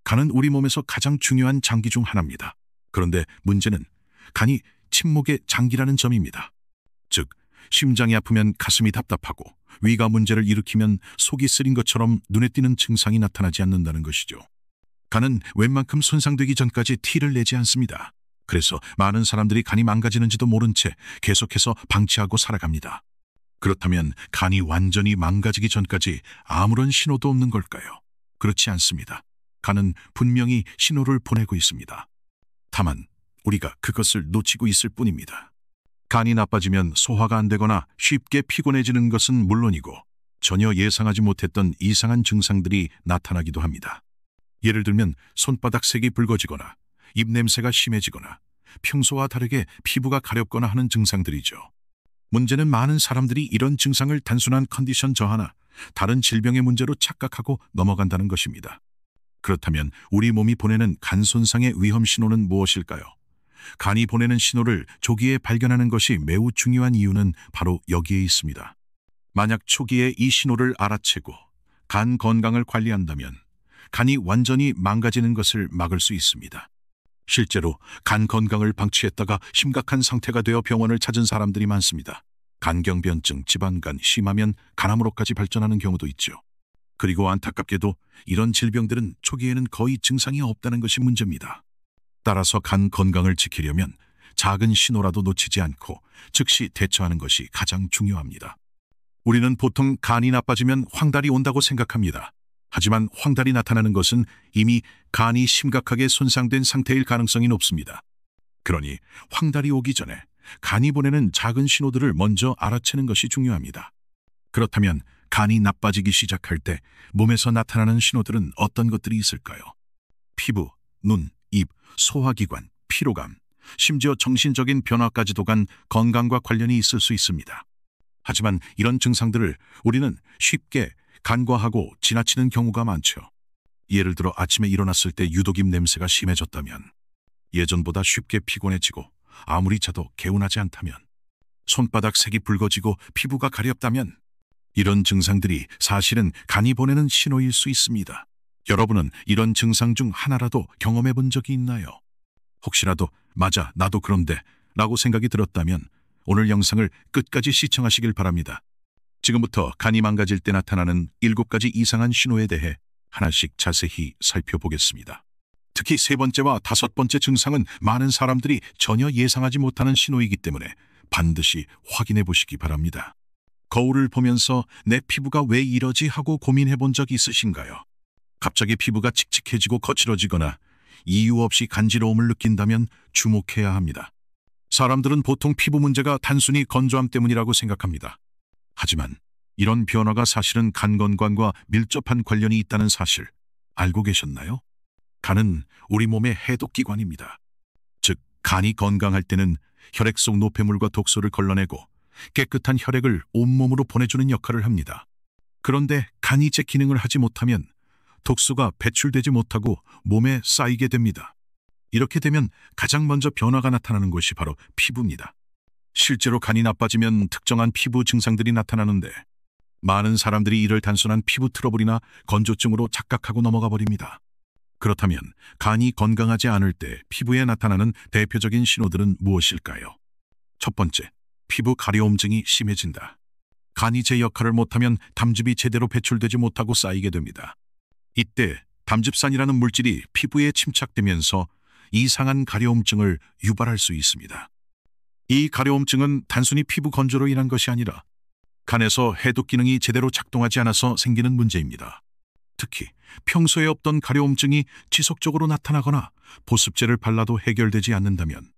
간은 우리 몸에서 가장 중요한 장기 중 하나입니다. 그런데 문제는 간이 침묵의 장기라는 점입니다. 즉, 심장이 아프면 가슴이 답답하고 위가 문제를 일으키면 속이 쓰린 것처럼 눈에 띄는 증상이 나타나지 않는다는 것이죠. 간은 웬만큼 손상되기 전까지 티를 내지 않습니다. 그래서 많은 사람들이 간이 망가지는지도 모른 채 계속해서 방치하고 살아갑니다. 그렇다면 간이 완전히 망가지기 전까지 아무런 신호도 없는 걸까요? 그렇지 않습니다. 간은 분명히 신호를 보내고 있습니다. 다만 우리가 그것을 놓치고 있을 뿐입니다. 간이 나빠지면 소화가 안 되거나 쉽게 피곤해지는 것은 물론이고 전혀 예상하지 못했던 이상한 증상들이 나타나기도 합니다. 예를 들면 손바닥 색이 붉어지거나 입냄새가 심해지거나 평소와 다르게 피부가 가렵거나 하는 증상들이죠. 문제는 많은 사람들이 이런 증상을 단순한 컨디션 저하나 다른 질병의 문제로 착각하고 넘어간다는 것입니다. 그렇다면 우리 몸이 보내는 간 손상의 위험 신호는 무엇일까요? 간이 보내는 신호를 조기에 발견하는 것이 매우 중요한 이유는 바로 여기에 있습니다. 만약 초기에 이 신호를 알아채고 간 건강을 관리한다면 간이 완전히 망가지는 것을 막을 수 있습니다. 실제로 간 건강을 방치했다가 심각한 상태가 되어 병원을 찾은 사람들이 많습니다. 간경변증, 지방간, 심하면 간암으로까지 발전하는 경우도 있죠. 그리고 안타깝게도 이런 질병들은 초기에는 거의 증상이 없다는 것이 문제입니다. 따라서 간 건강을 지키려면 작은 신호라도 놓치지 않고 즉시 대처하는 것이 가장 중요합니다. 우리는 보통 간이 나빠지면 황달이 온다고 생각합니다. 하지만 황달이 나타나는 것은 이미 간이 심각하게 손상된 상태일 가능성이 높습니다. 그러니 황달이 오기 전에 간이 보내는 작은 신호들을 먼저 알아채는 것이 중요합니다. 그렇다면 간이 나빠지기 시작할 때 몸에서 나타나는 신호들은 어떤 것들이 있을까요? 피부, 눈, 입, 소화기관, 피로감, 심지어 정신적인 변화까지도 간 건강과 관련이 있을 수 있습니다. 하지만 이런 증상들을 우리는 쉽게 간과하고 지나치는 경우가 많죠. 예를 들어 아침에 일어났을 때 유독 입 냄새가 심해졌다면, 예전보다 쉽게 피곤해지고 아무리 자도 개운하지 않다면, 손바닥 색이 붉어지고 피부가 가렵다면, 이런 증상들이 사실은 간이 보내는 신호일 수 있습니다. 여러분은 이런 증상 중 하나라도 경험해 본 적이 있나요? 혹시라도 맞아, 나도 그런데 라고 생각이 들었다면 오늘 영상을 끝까지 시청하시길 바랍니다. 지금부터 간이 망가질 때 나타나는 7가지 이상한 신호에 대해 하나씩 자세히 살펴보겠습니다. 특히 3번째와 5번째 증상은 많은 사람들이 전혀 예상하지 못하는 신호이기 때문에 반드시 확인해 보시기 바랍니다. 거울을 보면서 내 피부가 왜 이러지 하고 고민해 본 적 있으신가요? 갑자기 피부가 칙칙해지고 거칠어지거나 이유 없이 간지러움을 느낀다면 주목해야 합니다. 사람들은 보통 피부 문제가 단순히 건조함 때문이라고 생각합니다. 하지만 이런 변화가 사실은 간 건강과 밀접한 관련이 있다는 사실 알고 계셨나요? 간은 우리 몸의 해독기관입니다. 즉, 간이 건강할 때는 혈액 속 노폐물과 독소를 걸러내고 깨끗한 혈액을 온몸으로 보내주는 역할을 합니다. 그런데 간이 제 기능을 하지 못하면 독소가 배출되지 못하고 몸에 쌓이게 됩니다. 이렇게 되면 가장 먼저 변화가 나타나는 곳이 바로 피부입니다. 실제로 간이 나빠지면 특정한 피부 증상들이 나타나는데 많은 사람들이 이를 단순한 피부 트러블이나 건조증으로 착각하고 넘어가 버립니다. 그렇다면 간이 건강하지 않을 때 피부에 나타나는 대표적인 신호들은 무엇일까요? 첫 번째, 피부 가려움증이 심해진다. 간이 제 역할을 못하면 담즙이 제대로 배출되지 못하고 쌓이게 됩니다. 이때 담즙산이라는 물질이 피부에 침착되면서 이상한 가려움증을 유발할 수 있습니다. 이 가려움증은 단순히 피부 건조로 인한 것이 아니라 간에서 해독 기능이 제대로 작동하지 않아서 생기는 문제입니다. 특히 평소에 없던 가려움증이 지속적으로 나타나거나 보습제를 발라도 해결되지 않는다면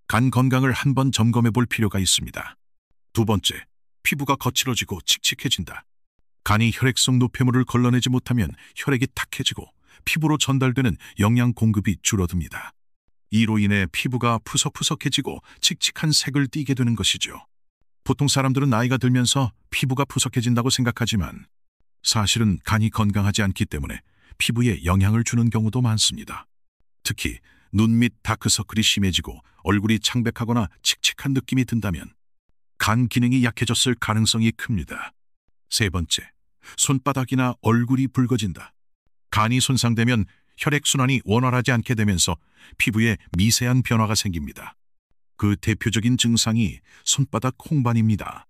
간 건강을 한번 점검해 볼 필요가 있습니다. 두 번째, 피부가 거칠어지고 칙칙해진다. 간이 혈액 속 노폐물을 걸러내지 못하면 혈액이 탁해지고 피부로 전달되는 영양 공급이 줄어듭니다. 이로 인해 피부가 푸석푸석해지고 칙칙한 색을 띠게 되는 것이죠. 보통 사람들은 나이가 들면서 피부가 푸석해진다고 생각하지만 사실은 간이 건강하지 않기 때문에 피부에 영향을 주는 경우도 많습니다. 특히 눈 밑 다크서클이 심해지고 얼굴이 창백하거나 칙칙한 느낌이 든다면 간 기능이 약해졌을 가능성이 큽니다. 세 번째, 손바닥이나 얼굴이 붉어진다. 간이 손상되면 혈액순환이 원활하지 않게 되면서 피부에 미세한 변화가 생깁니다. 그 대표적인 증상이 손바닥 홍반입니다.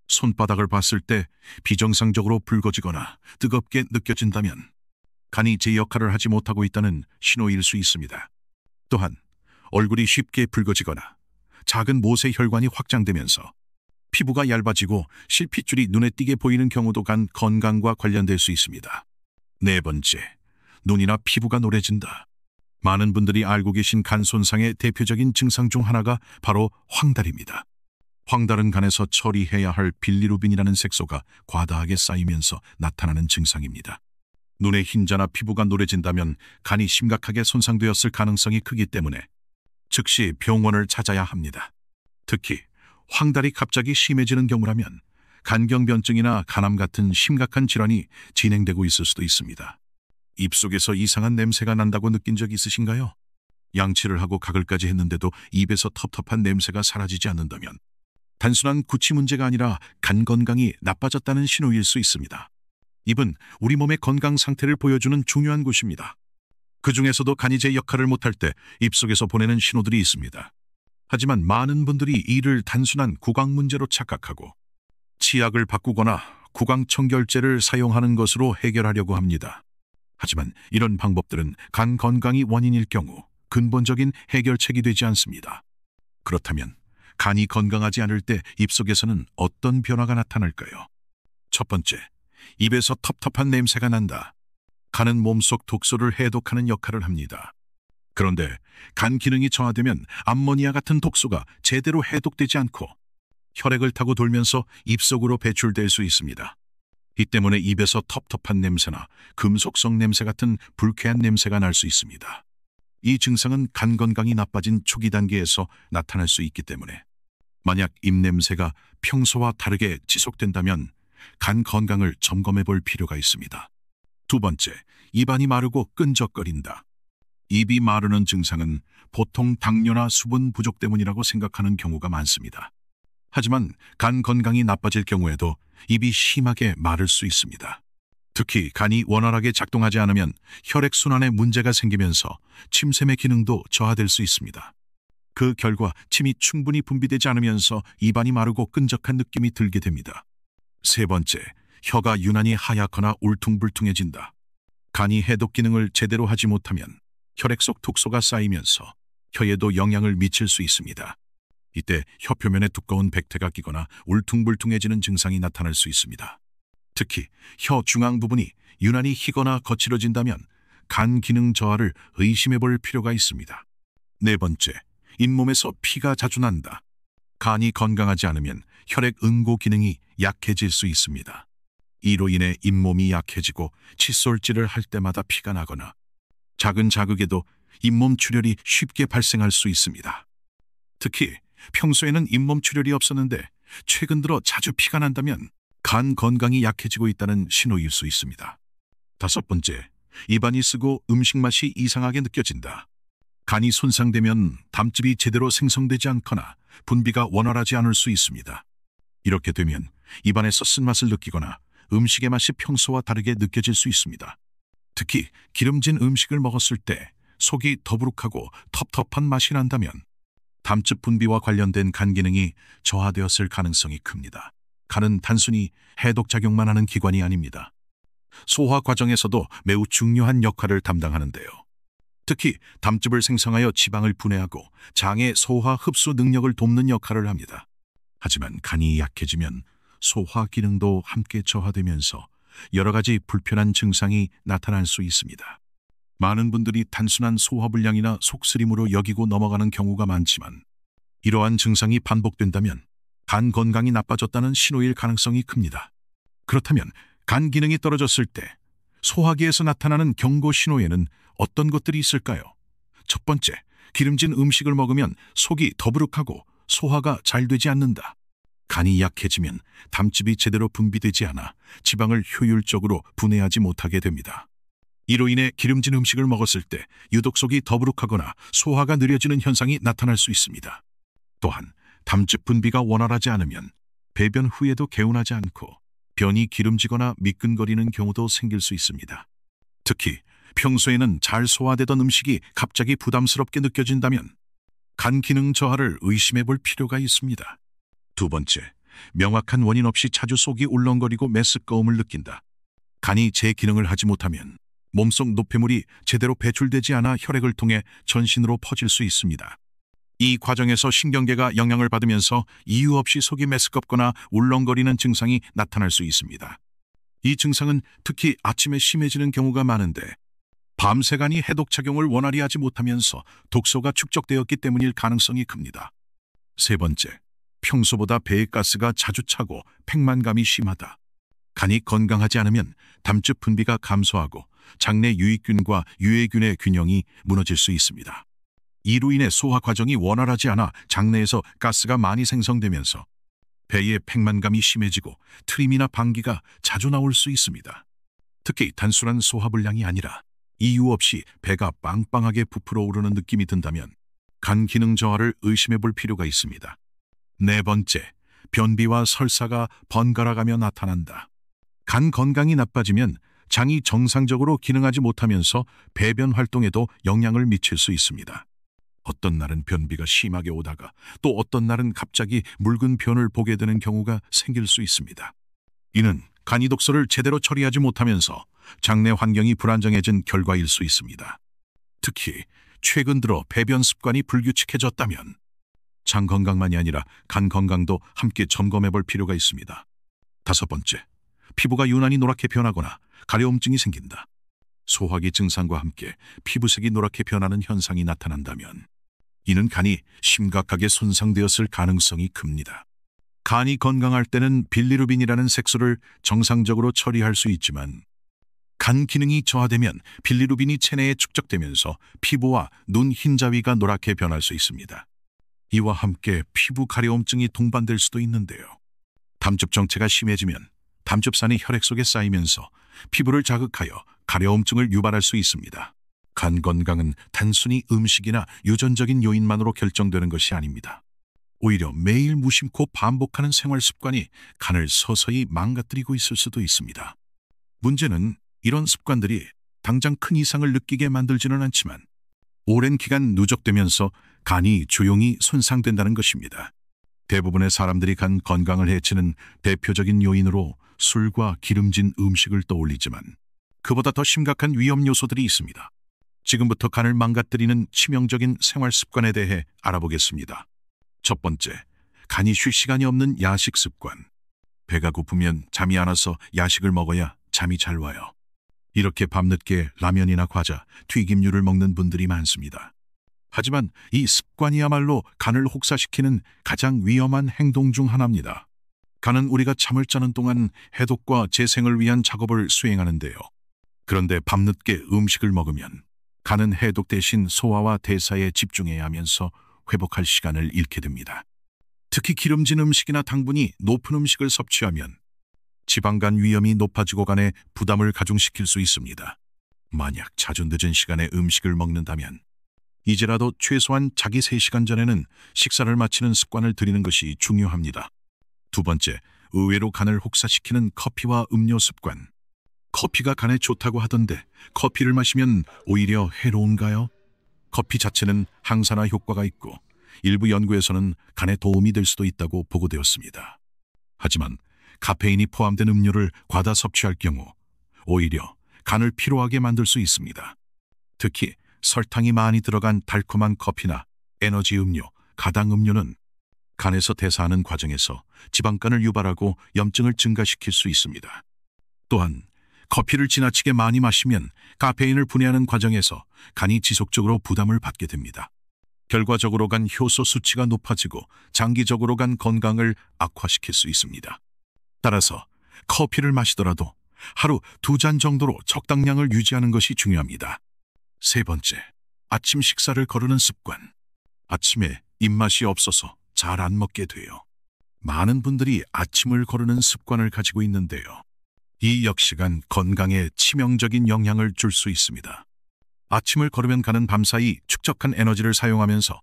손바닥을 봤을 때 비정상적으로 붉어지거나 뜨겁게 느껴진다면 간이 제 역할을 하지 못하고 있다는 신호일 수 있습니다. 또한 얼굴이 쉽게 붉어지거나 작은 모세 혈관이 확장되면서 피부가 얇아지고 실핏줄이 눈에 띄게 보이는 경우도 간 건강과 관련될 수 있습니다. 네 번째, 눈이나 피부가 노래진다. 많은 분들이 알고 계신 간 손상의 대표적인 증상 중 하나가 바로 황달입니다. 황달은 간에서 처리해야 할 빌리루빈이라는 색소가 과다하게 쌓이면서 나타나는 증상입니다. 눈의 흰자나 피부가 노래진다면 간이 심각하게 손상되었을 가능성이 크기 때문에 즉시 병원을 찾아야 합니다. 특히 황달이 갑자기 심해지는 경우라면 간경변증이나 간암 같은 심각한 질환이 진행되고 있을 수도 있습니다. 입속에서 이상한 냄새가 난다고 느낀 적 있으신가요? 양치를 하고 가글까지 했는데도 입에서 텁텁한 냄새가 사라지지 않는다면 단순한 구취 문제가 아니라 간 건강이 나빠졌다는 신호일 수 있습니다. 입은 우리 몸의 건강 상태를 보여주는 중요한 곳입니다. 그 중에서도 간이 제 역할을 못할 때 입속에서 보내는 신호들이 있습니다. 하지만 많은 분들이 이를 단순한 구강 문제로 착각하고 치약을 바꾸거나 구강 청결제를 사용하는 것으로 해결하려고 합니다. 하지만 이런 방법들은 간 건강이 원인일 경우 근본적인 해결책이 되지 않습니다. 그렇다면 간이 건강하지 않을 때 입속에서는 어떤 변화가 나타날까요? 첫 번째, 입에서 텁텁한 냄새가 난다. 간은 몸속 독소를 해독하는 역할을 합니다. 그런데 간 기능이 저하되면 암모니아 같은 독소가 제대로 해독되지 않고 혈액을 타고 돌면서 입속으로 배출될 수 있습니다. 이 때문에 입에서 텁텁한 냄새나 금속성 냄새 같은 불쾌한 냄새가 날 수 있습니다. 이 증상은 간 건강이 나빠진 초기 단계에서 나타날 수 있기 때문에 만약 입냄새가 평소와 다르게 지속된다면 간 건강을 점검해 볼 필요가 있습니다. 두 번째, 입안이 마르고 끈적거린다. 입이 마르는 증상은 보통 당뇨나 수분 부족 때문이라고 생각하는 경우가 많습니다. 하지만 간 건강이 나빠질 경우에도 입이 심하게 마를 수 있습니다. 특히 간이 원활하게 작동하지 않으면 혈액순환에 문제가 생기면서 침샘의 기능도 저하될 수 있습니다. 그 결과 침이 충분히 분비되지 않으면서 입안이 마르고 끈적한 느낌이 들게 됩니다. 세 번째, 혀가 유난히 하얗거나 울퉁불퉁해진다. 간이 해독 기능을 제대로 하지 못하면 혈액 속 독소가 쌓이면서 혀에도 영향을 미칠 수 있습니다. 이때 혀 표면에 두꺼운 백태가 끼거나 울퉁불퉁해지는 증상이 나타날 수 있습니다. 특히 혀 중앙 부분이 유난히 희거나 거칠어진다면 간 기능 저하를 의심해 볼 필요가 있습니다. 네 번째, 잇몸에서 피가 자주 난다. 간이 건강하지 않으면 혈액 응고 기능이 약해질 수 있습니다. 이로 인해 잇몸이 약해지고 칫솔질을 할 때마다 피가 나거나 작은 자극에도 잇몸 출혈이 쉽게 발생할 수 있습니다. 특히 평소에는 잇몸 출혈이 없었는데 최근 들어 자주 피가 난다면 간 건강이 약해지고 있다는 신호일 수 있습니다. 다섯 번째, 입안이 쓰고 음식 맛이 이상하게 느껴진다. 간이 손상되면 담즙이 제대로 생성되지 않거나 분비가 원활하지 않을 수 있습니다. 이렇게 되면 입안에서 쓴맛을 느끼거나 음식의 맛이 평소와 다르게 느껴질 수 있습니다. 특히 기름진 음식을 먹었을 때 속이 더부룩하고 텁텁한 맛이 난다면 담즙 분비와 관련된 간 기능이 저하되었을 가능성이 큽니다. 간은 단순히 해독작용만 하는 기관이 아닙니다. 소화 과정에서도 매우 중요한 역할을 담당하는데요. 특히 담즙을 생성하여 지방을 분해하고 장의 소화 흡수 능력을 돕는 역할을 합니다. 하지만 간이 약해지면 소화 기능도 함께 저하되면서 여러 가지 불편한 증상이 나타날 수 있습니다. 많은 분들이 단순한 소화불량이나 속쓰림으로 여기고 넘어가는 경우가 많지만 이러한 증상이 반복된다면 간 건강이 나빠졌다는 신호일 가능성이 큽니다. 그렇다면 간 기능이 떨어졌을 때 소화기에서 나타나는 경고 신호에는 어떤 것들이 있을까요? 첫 번째, 기름진 음식을 먹으면 속이 더부룩하고 소화가 잘 되지 않는다. 간이 약해지면 담즙이 제대로 분비되지 않아 지방을 효율적으로 분해하지 못하게 됩니다. 이로 인해 기름진 음식을 먹었을 때 유독 속이 더부룩하거나 소화가 느려지는 현상이 나타날 수 있습니다. 또한 담즙 분비가 원활하지 않으면 배변 후에도 개운하지 않고 변이 기름지거나 미끈거리는 경우도 생길 수 있습니다. 특히 평소에는 잘 소화되던 음식이 갑자기 부담스럽게 느껴진다면 간 기능 저하를 의심해 볼 필요가 있습니다. 두 번째, 명확한 원인 없이 자주 속이 울렁거리고 메스꺼움을 느낀다. 간이 제 기능을 하지 못하면 몸속 노폐물이 제대로 배출되지 않아 혈액을 통해 전신으로 퍼질 수 있습니다. 이 과정에서 신경계가 영향을 받으면서 이유 없이 속이 메스껍거나 울렁거리는 증상이 나타날 수 있습니다. 이 증상은 특히 아침에 심해지는 경우가 많은데 밤새 간이 해독 작용을 원활히 하지 못하면서 독소가 축적되었기 때문일 가능성이 큽니다. 세 번째, 평소보다 배의 가스가 자주 차고 팽만감이 심하다. 간이 건강하지 않으면 담즙 분비가 감소하고 장내 유익균과 유해균의 균형이 무너질 수 있습니다. 이로 인해 소화 과정이 원활하지 않아 장내에서 가스가 많이 생성되면서 배의 팽만감이 심해지고 트림이나 방귀가 자주 나올 수 있습니다. 특히 단순한 소화불량이 아니라 이유 없이 배가 빵빵하게 부풀어 오르는 느낌이 든다면 간 기능 저하를 의심해 볼 필요가 있습니다. 네 번째, 변비와 설사가 번갈아가며 나타난다. 간 건강이 나빠지면 장이 정상적으로 기능하지 못하면서 배변 활동에도 영향을 미칠 수 있습니다. 어떤 날은 변비가 심하게 오다가 또 어떤 날은 갑자기 묽은 변을 보게 되는 경우가 생길 수 있습니다. 이는 간이 독소를 제대로 처리하지 못하면서 장내 환경이 불안정해진 결과일 수 있습니다. 특히 최근 들어 배변 습관이 불규칙해졌다면 장 건강만이 아니라 간 건강도 함께 점검해 볼 필요가 있습니다. 다섯 번째, 피부가 유난히 노랗게 변하거나 가려움증이 생긴다. 소화기 증상과 함께 피부색이 노랗게 변하는 현상이 나타난다면 이는 간이 심각하게 손상되었을 가능성이 큽니다. 간이 건강할 때는 빌리루빈이라는 색소를 정상적으로 처리할 수 있지만 간 기능이 저하되면 빌리루빈이 체내에 축적되면서 피부와 눈 흰자위가 노랗게 변할 수 있습니다. 이와 함께 피부 가려움증이 동반될 수도 있는데요. 담즙 정체가 심해지면 담즙산이 혈액 속에 쌓이면서 피부를 자극하여 가려움증을 유발할 수 있습니다. 간 건강은 단순히 음식이나 유전적인 요인만으로 결정되는 것이 아닙니다. 오히려 매일 무심코 반복하는 생활 습관이 간을 서서히 망가뜨리고 있을 수도 있습니다. 문제는 이런 습관들이 당장 큰 이상을 느끼게 만들지는 않지만 오랜 기간 누적되면서 간이 조용히 손상된다는 것입니다. 대부분의 사람들이 간 건강을 해치는 대표적인 요인으로 술과 기름진 음식을 떠올리지만 그보다 더 심각한 위험 요소들이 있습니다. 지금부터 간을 망가뜨리는 치명적인 생활 습관에 대해 알아보겠습니다. 첫 번째, 간이 쉴 시간이 없는 야식 습관. 배가 고프면 잠이 안 와서 야식을 먹어야 잠이 잘 와요. 이렇게 밤늦게 라면이나 과자, 튀김류를 먹는 분들이 많습니다. 하지만 이 습관이야말로 간을 혹사시키는 가장 위험한 행동 중 하나입니다. 간은 우리가 잠을 자는 동안 해독과 재생을 위한 작업을 수행하는데요. 그런데 밤늦게 음식을 먹으면 간은 해독 대신 소화와 대사에 집중해야 하면서 회복할 시간을 잃게 됩니다. 특히 기름진 음식이나 당분이 높은 음식을 섭취하면 지방간 위험이 높아지고 간에 부담을 가중시킬 수 있습니다. 만약 자주 늦은 시간에 음식을 먹는다면 이제라도 최소한 자기 3시간 전에는 식사를 마치는 습관을 들이는 것이 중요합니다. 두 번째, 의외로 간을 혹사시키는 커피와 음료 습관. 커피가 간에 좋다고 하던데 커피를 마시면 오히려 해로운가요? 커피 자체는 항산화 효과가 있고 일부 연구에서는 간에 도움이 될 수도 있다고 보고되었습니다. 하지만 카페인이 포함된 음료를 과다 섭취할 경우 오히려 간을 피로하게 만들 수 있습니다. 특히 설탕이 많이 들어간 달콤한 커피나 에너지 음료, 가당 음료는 간에서 대사하는 과정에서 지방간을 유발하고 염증을 증가시킬 수 있습니다. 또한 커피를 지나치게 많이 마시면 카페인을 분해하는 과정에서 간이 지속적으로 부담을 받게 됩니다. 결과적으로 간 효소 수치가 높아지고 장기적으로 간 건강을 악화시킬 수 있습니다. 따라서 커피를 마시더라도 하루 2잔 정도로 적당량을 유지하는 것이 중요합니다. 세 번째, 아침 식사를 거르는 습관. 아침에 입맛이 없어서 잘 안 먹게 돼요. 많은 분들이 아침을 거르는 습관을 가지고 있는데요. 이 역시간 건강에 치명적인 영향을 줄 수 있습니다. 아침을 거르면 간은 밤사이 축적한 에너지를 사용하면서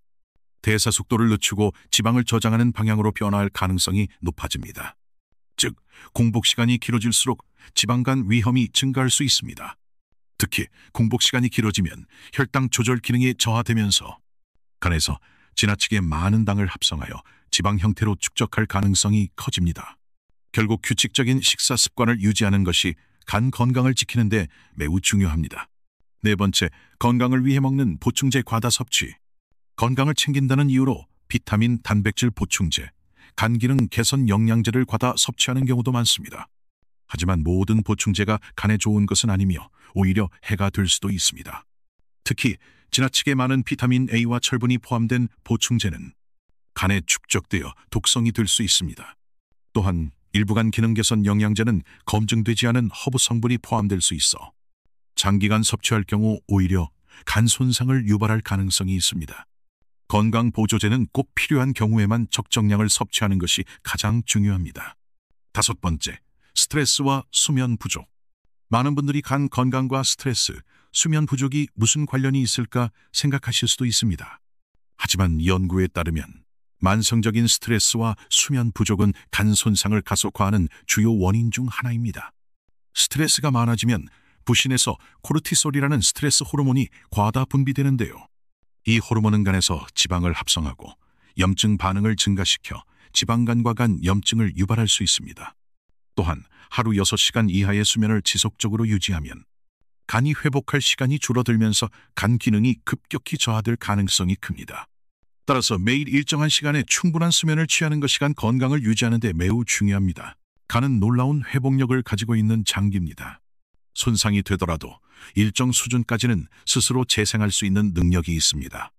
대사 속도를 늦추고 지방을 저장하는 방향으로 변화할 가능성이 높아집니다. 즉, 공복 시간이 길어질수록 지방간 위험이 증가할 수 있습니다. 특히 공복 시간이 길어지면 혈당 조절 기능이 저하되면서 간에서 지나치게 많은 당을 합성하여 지방 형태로 축적할 가능성이 커집니다. 결국 규칙적인 식사 습관을 유지하는 것이 간 건강을 지키는 데 매우 중요합니다. 네 번째, 건강을 위해 먹는 보충제 과다 섭취. 건강을 챙긴다는 이유로 비타민, 단백질 보충제, 간 기능 개선 영양제를 과다 섭취하는 경우도 많습니다. 하지만 모든 보충제가 간에 좋은 것은 아니며 오히려 해가 될 수도 있습니다. 특히 지나치게 많은 비타민 A와 철분이 포함된 보충제는 간에 축적되어 독성이 될 수 있습니다. 또한 일부 간 기능 개선 영양제는 검증되지 않은 허브 성분이 포함될 수 있어 장기간 섭취할 경우 오히려 간 손상을 유발할 가능성이 있습니다. 건강 보조제는 꼭 필요한 경우에만 적정량을 섭취하는 것이 가장 중요합니다. 다섯 번째, 스트레스와 수면 부족. 많은 분들이 간 건강과 스트레스, 수면 부족이 무슨 관련이 있을까 생각하실 수도 있습니다. 하지만 연구에 따르면 만성적인 스트레스와 수면 부족은 간 손상을 가속화하는 주요 원인 중 하나입니다. 스트레스가 많아지면 부신에서 코르티솔이라는 스트레스 호르몬이 과다 분비되는데요. 이 호르몬은 간에서 지방을 합성하고 염증 반응을 증가시켜 지방간과 간 염증을 유발할 수 있습니다. 또한 하루 6시간 이하의 수면을 지속적으로 유지하면 간이 회복할 시간이 줄어들면서 간 기능이 급격히 저하될 가능성이 큽니다. 따라서 매일 일정한 시간에 충분한 수면을 취하는 것이 간 건강을 유지하는 데 매우 중요합니다. 간은 놀라운 회복력을 가지고 있는 장기입니다. 손상이 되더라도 일정 수준까지는 스스로 재생할 수 있는 능력이 있습니다.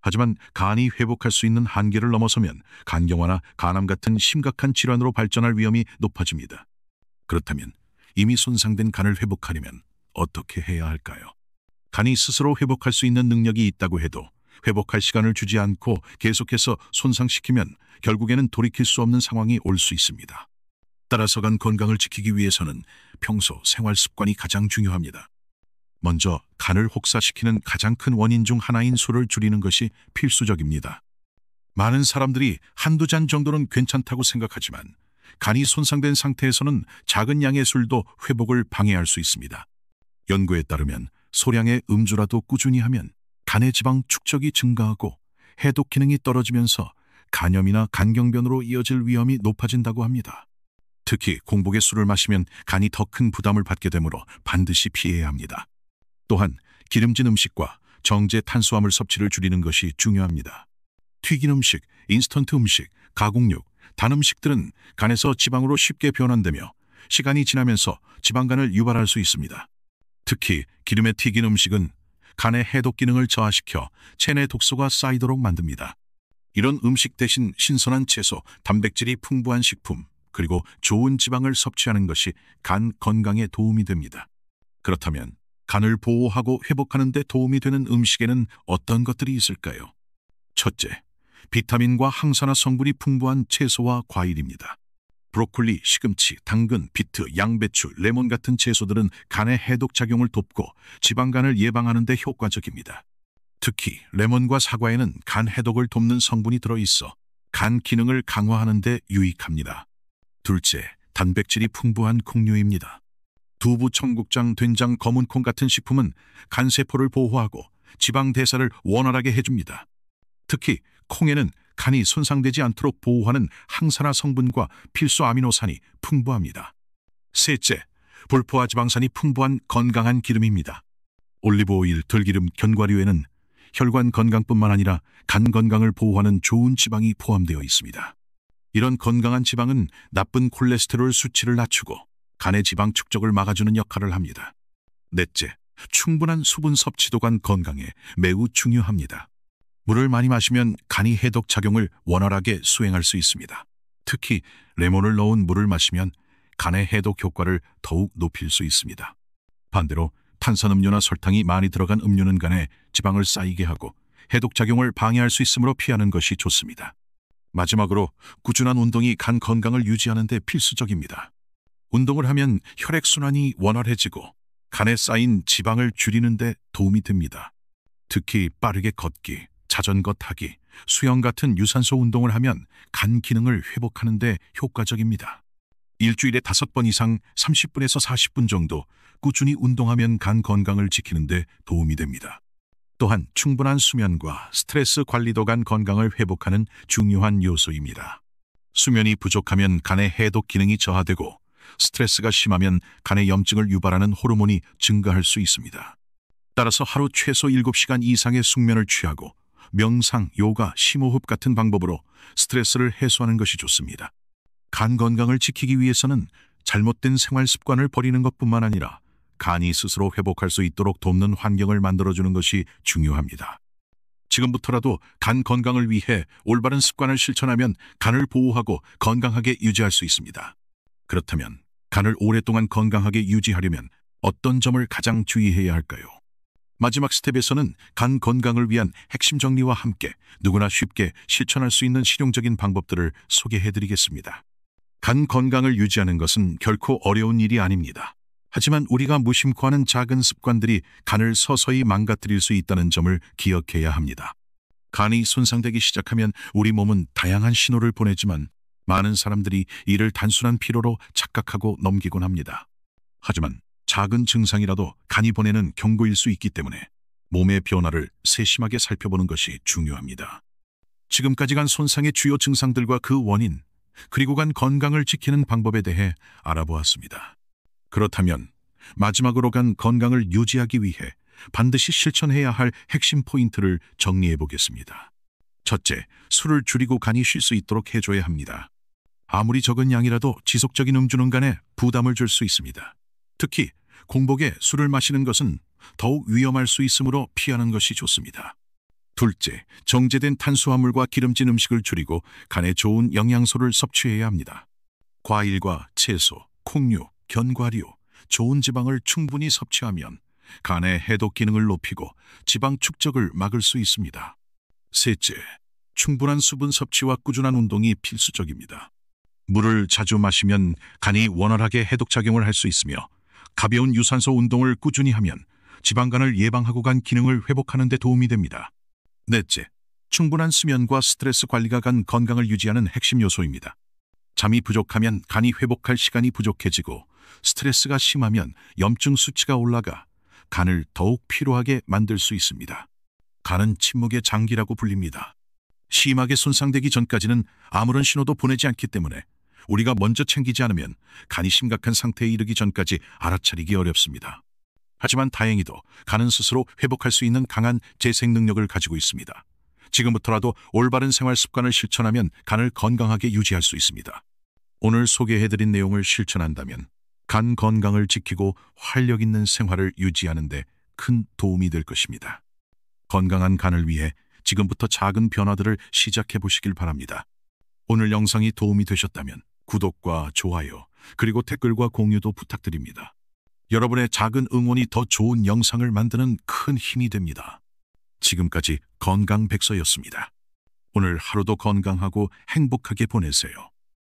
하지만 간이 회복할 수 있는 한계를 넘어서면 간경화나 간암 같은 심각한 질환으로 발전할 위험이 높아집니다. 그렇다면 이미 손상된 간을 회복하려면 어떻게 해야 할까요? 간이 스스로 회복할 수 있는 능력이 있다고 해도 회복할 시간을 주지 않고 계속해서 손상시키면 결국에는 돌이킬 수 없는 상황이 올 수 있습니다. 따라서 간 건강을 지키기 위해서는 평소 생활 습관이 가장 중요합니다. 먼저 간을 혹사시키는 가장 큰 원인 중 하나인 술을 줄이는 것이 필수적입니다. 많은 사람들이 한두 잔 정도는 괜찮다고 생각하지만 간이 손상된 상태에서는 작은 양의 술도 회복을 방해할 수 있습니다. 연구에 따르면 소량의 음주라도 꾸준히 하면 간의 지방 축적이 증가하고 해독 기능이 떨어지면서 간염이나 간경변으로 이어질 위험이 높아진다고 합니다. 특히 공복에 술을 마시면 간이 더 큰 부담을 받게 되므로 반드시 피해야 합니다. 또한 기름진 음식과 정제 탄수화물 섭취를 줄이는 것이 중요합니다. 튀긴 음식, 인스턴트 음식, 가공육, 단 음식들은 간에서 지방으로 쉽게 변환되며 시간이 지나면서 지방간을 유발할 수 있습니다. 특히 기름에 튀긴 음식은 간의 해독 기능을 저하시켜 체내 독소가 쌓이도록 만듭니다. 이런 음식 대신 신선한 채소, 단백질이 풍부한 식품, 그리고 좋은 지방을 섭취하는 것이 간 건강에 도움이 됩니다. 그렇다면 간을 보호하고 회복하는 데 도움이 되는 음식에는 어떤 것들이 있을까요? 첫째, 비타민과 항산화 성분이 풍부한 채소와 과일입니다. 브로콜리, 시금치, 당근, 비트, 양배추, 레몬 같은 채소들은 간의 해독 작용을 돕고 지방간을 예방하는 데 효과적입니다. 특히 레몬과 사과에는 간 해독을 돕는 성분이 들어있어 간 기능을 강화하는 데 유익합니다. 둘째, 단백질이 풍부한 콩류입니다. 두부, 청국장, 된장, 검은콩 같은 식품은 간세포를 보호하고 지방 대사를 원활하게 해줍니다. 특히 콩에는 간이 손상되지 않도록 보호하는 항산화 성분과 필수 아미노산이 풍부합니다. 셋째, 불포화 지방산이 풍부한 건강한 기름입니다. 올리브 오일, 들기름, 견과류에는 혈관 건강뿐만 아니라 간 건강을 보호하는 좋은 지방이 포함되어 있습니다. 이런 건강한 지방은 나쁜 콜레스테롤 수치를 낮추고 간의 지방 축적을 막아주는 역할을 합니다. 넷째, 충분한 수분 섭취도 간 건강에 매우 중요합니다. 물을 많이 마시면 간이 해독 작용을 원활하게 수행할 수 있습니다. 특히 레몬을 넣은 물을 마시면 간의 해독 효과를 더욱 높일 수 있습니다. 반대로 탄산음료나 설탕이 많이 들어간 음료는 간에 지방을 쌓이게 하고 해독 작용을 방해할 수 있으므로 피하는 것이 좋습니다. 마지막으로 꾸준한 운동이 간 건강을 유지하는 데 필수적입니다. 운동을 하면 혈액순환이 원활해지고 간에 쌓인 지방을 줄이는 데 도움이 됩니다. 특히 빠르게 걷기, 자전거 타기, 수영 같은 유산소 운동을 하면 간 기능을 회복하는 데 효과적입니다. 일주일에 5번 이상 30분에서 40분 정도 꾸준히 운동하면 간 건강을 지키는 데 도움이 됩니다. 또한 충분한 수면과 스트레스 관리도 간 건강을 회복하는 중요한 요소입니다. 수면이 부족하면 간의 해독 기능이 저하되고 스트레스가 심하면 간에 염증을 유발하는 호르몬이 증가할 수 있습니다. 따라서 하루 최소 7시간 이상의 숙면을 취하고 명상, 요가, 심호흡 같은 방법으로 스트레스를 해소하는 것이 좋습니다. 간 건강을 지키기 위해서는 잘못된 생활 습관을 버리는 것뿐만 아니라 간이 스스로 회복할 수 있도록 돕는 환경을 만들어주는 것이 중요합니다. 지금부터라도 간 건강을 위해 올바른 습관을 실천하면 간을 보호하고 건강하게 유지할 수 있습니다. 그렇다면 간을 오랫동안 건강하게 유지하려면 어떤 점을 가장 주의해야 할까요? 마지막 스텝에서는 간 건강을 위한 핵심 정리와 함께 누구나 쉽게 실천할 수 있는 실용적인 방법들을 소개해드리겠습니다. 간 건강을 유지하는 것은 결코 어려운 일이 아닙니다. 하지만 우리가 무심코 하는 작은 습관들이 간을 서서히 망가뜨릴 수 있다는 점을 기억해야 합니다. 간이 손상되기 시작하면 우리 몸은 다양한 신호를 보내지만 많은 사람들이 이를 단순한 피로로 착각하고 넘기곤 합니다. 하지만 작은 증상이라도 간이 보내는 경고일 수 있기 때문에 몸의 변화를 세심하게 살펴보는 것이 중요합니다. 지금까지 간 손상의 주요 증상들과 그 원인, 그리고 간 건강을 지키는 방법에 대해 알아보았습니다. 그렇다면 마지막으로 간 건강을 유지하기 위해 반드시 실천해야 할 핵심 포인트를 정리해 보겠습니다. 첫째, 술을 줄이고 간이 쉴 수 있도록 해줘야 합니다. 아무리 적은 양이라도 지속적인 음주는 간에 부담을 줄 수 있습니다. 특히 공복에 술을 마시는 것은 더욱 위험할 수 있으므로 피하는 것이 좋습니다. 둘째, 정제된 탄수화물과 기름진 음식을 줄이고 간에 좋은 영양소를 섭취해야 합니다. 과일과 채소, 콩류, 견과류, 좋은 지방을 충분히 섭취하면 간의 해독 기능을 높이고 지방 축적을 막을 수 있습니다. 셋째, 충분한 수분 섭취와 꾸준한 운동이 필수적입니다. 물을 자주 마시면 간이 원활하게 해독 작용을 할 수 있으며 가벼운 유산소 운동을 꾸준히 하면 지방간을 예방하고 간 기능을 회복하는 데 도움이 됩니다. 넷째, 충분한 수면과 스트레스 관리가 간 건강을 유지하는 핵심 요소입니다. 잠이 부족하면 간이 회복할 시간이 부족해지고 스트레스가 심하면 염증 수치가 올라가 간을 더욱 피로하게 만들 수 있습니다. 간은 침묵의 장기라고 불립니다. 심하게 손상되기 전까지는 아무런 신호도 보내지 않기 때문에 우리가 먼저 챙기지 않으면 간이 심각한 상태에 이르기 전까지 알아차리기 어렵습니다. 하지만 다행히도 간은 스스로 회복할 수 있는 강한 재생 능력을 가지고 있습니다. 지금부터라도 올바른 생활 습관을 실천하면 간을 건강하게 유지할 수 있습니다. 오늘 소개해드린 내용을 실천한다면 간 건강을 지키고 활력 있는 생활을 유지하는 데 큰 도움이 될 것입니다. 건강한 간을 위해 지금부터 작은 변화들을 시작해 보시길 바랍니다. 오늘 영상이 도움이 되셨다면 구독과 좋아요, 그리고 댓글과 공유도 부탁드립니다. 여러분의 작은 응원이 더 좋은 영상을 만드는 큰 힘이 됩니다. 지금까지 건강백서였습니다. 오늘 하루도 건강하고 행복하게 보내세요.